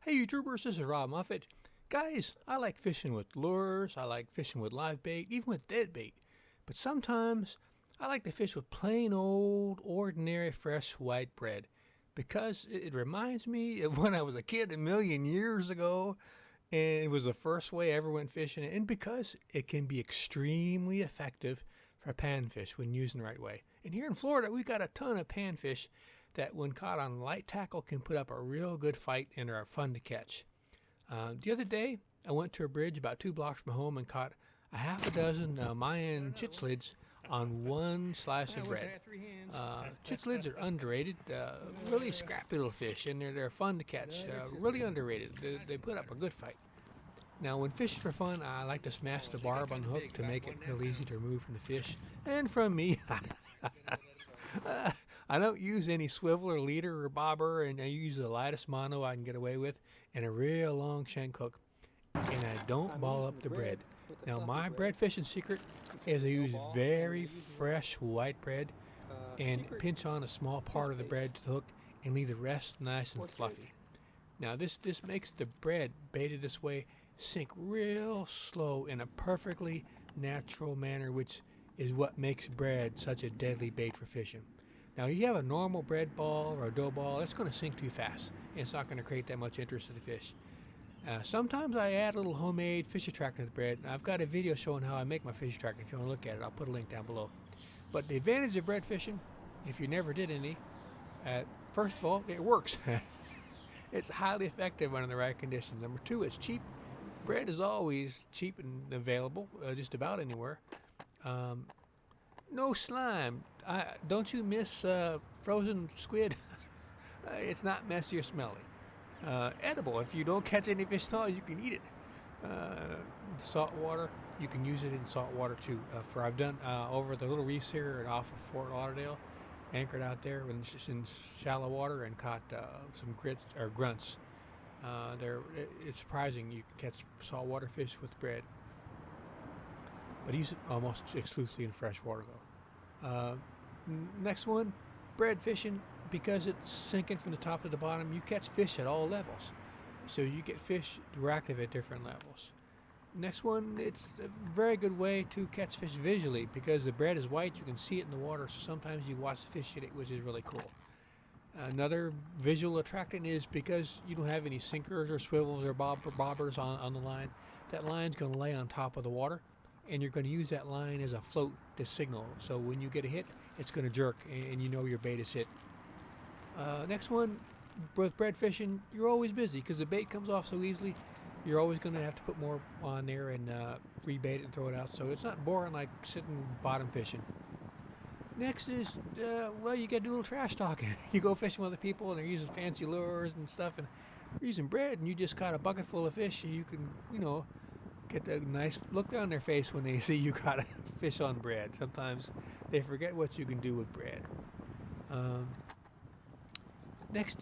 Hey YouTubers, this is Rob Muffet. Guys, I like fishing with lures, I like fishing with live bait, even with dead bait. But sometimes I like to fish with plain old, ordinary, fresh white bread because it reminds me of when I was a kid a million years ago, and it was the first way I ever went fishing, and because it can be extremely effective for panfish when used in the right way. And here in Florida, we got a ton of panfish that, when caught on light tackle, can put up a real good fight and are fun to catch. The other day, I went to a bridge about 2 blocks from home and caught a half a dozen Mayan chitslids on one slice of bread. Chitslids are underrated, really scrappy little fish, and they're fun to catch. Really underrated. They put up a good fight. Now, when fishing for fun, I like to smash the barb on the hook to make it real easy to remove from the fish and from me. I don't use any swivel or leader or bobber, and I use the lightest mono I can get away with and a real long shank hook. And I don't ball up the bread. Now, my bread fishing secret is I use very fresh white bread and pinch on a small part of the bread to the hook and leave the rest nice and fluffy. Now, this makes the bread baited this way sink real slow in a perfectly natural manner, which is what makes bread such a deadly bait for fishing. Now, you have a normal bread ball or a dough ball, it's going to sink too fast, and it's not going to create that much interest to the fish. Sometimes I add a little homemade fish attractant to the bread. I've got a video showing how I make my fish attractant. If you want to look at it, I'll put a link down below. But the advantage of bread fishing, if you never did any, first of all, it works. It's highly effective under the right conditions. Number two, it's cheap. Bread is always cheap and available just about anywhere. No slime. Don't you miss frozen squid? It's not messy or smelly. Edible. If you don't catch any fish at all, you can eat it. Salt water, you can use it in salt water too. I've done over the little reefs here off of Fort Lauderdale, anchored out there in shallow water and caught some grits or grunts. It's surprising you can catch saltwater fish with bread, but use it almost exclusively in fresh water though. Next one, bread fishing. Because it's sinking from the top to the bottom, you catch fish at all levels. So you get fish active at different levels. Next one, it's a very good way to catch fish visually because the bread is white, you can see it in the water, so sometimes you watch the fish hit it, which is really cool. Another visual attractant is because you don't have any sinkers or swivels or bobbers on the line, that line's going to lay on top of the water, and you're going to use that line as a float to signal. So when you get a hit, it's going to jerk, and you know your bait is hit. Next one, with bread fishing, you're always busy because the bait comes off so easily. You're always going to have to put more on there and rebait it and throw it out. So it's not boring like sitting bottom fishing. Next is, you got to do a little trash talking. You go fishing with other people and they're using fancy lures and stuff, and they're using bread, and you just caught a bucket full of fish. So you can, get a nice look on their face when they see you caught a fish on bread. Sometimes they forget what you can do with bread. Next,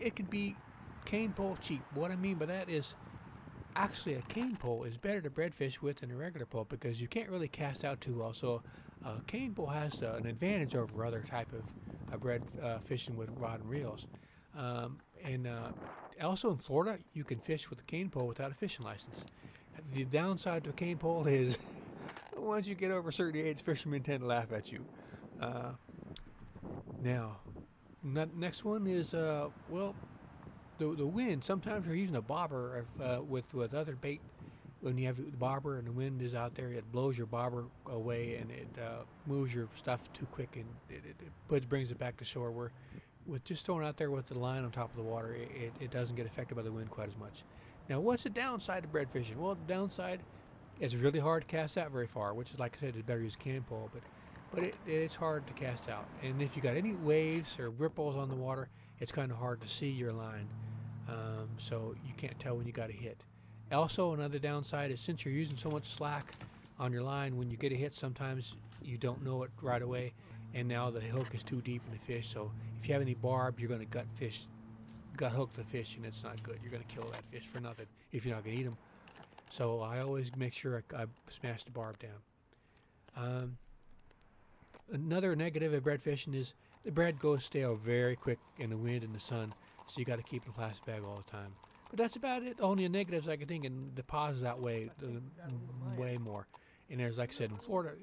it could be cane pole cheap. What I mean by that is, actually a cane pole is better to bread fish with than a regular pole because you can't really cast out too well. So a cane pole has an advantage over other type of bread fishing with rod and reels. And also in Florida, you can fish with a cane pole without a fishing license. The downside to a cane pole is once you get over a certain age, fishermen tend to laugh at you. Now, next one is the wind. Sometimes you're using a bobber with other bait. When you have the bobber and the wind is out there, it blows your bobber away and it moves your stuff too quick, and it brings it back to shore. Where with just throwing out there with the line on top of the water, it doesn't get affected by the wind quite as much. Now, what's the downside of bread fishing? Well, the downside, it's really hard to cast out very far, which is, like I said, it's better to use cane pole, but it's hard to cast out. And if you got any waves or ripples on the water, it's kind of hard to see your line, so you can't tell when you got a hit. Also, another downside is since you're using so much slack on your line, when you get a hit, sometimes you don't know it right away, and now the hook is too deep in the fish. So if you have any barb, you're going to gut hook the fish, and it's not good. You're going to kill that fish for nothing if you're not going to eat them. So I always make sure I smash the barb down. Another negative of bread fishing is the bread goes stale very quick in the wind and the sun, so you got to keep it in a plastic bag all the time. But that's about it. Only the negatives I can think, and the positives outweigh way more. And there's, like I said, in Florida,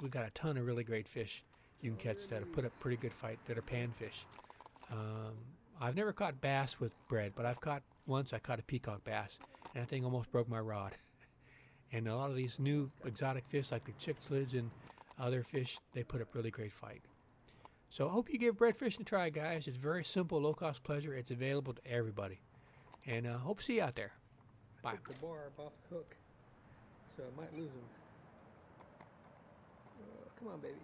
we got a ton of really great fish you can catch that put up pretty good fight that are panfish. I've never caught bass with bread, but once I caught a peacock bass, and that thing almost broke my rod. And a lot of these new exotic fish, like the cichlids and other fish, they put up really great fight. So I hope you give bread fishing a try, guys. It's very simple, low-cost pleasure. It's available to everybody. And hope to see you out there. Bye. I took the barb off the hook, so I might lose them. Come on, baby.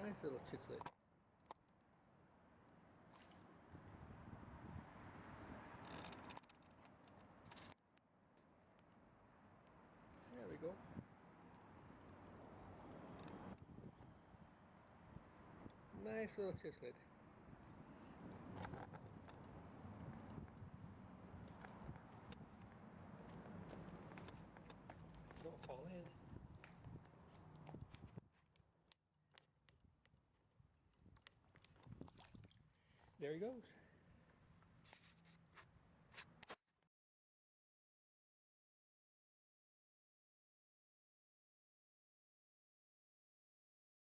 Nice little chiclet. There we go. Nice little chiclet. Don't fall in. There he goes.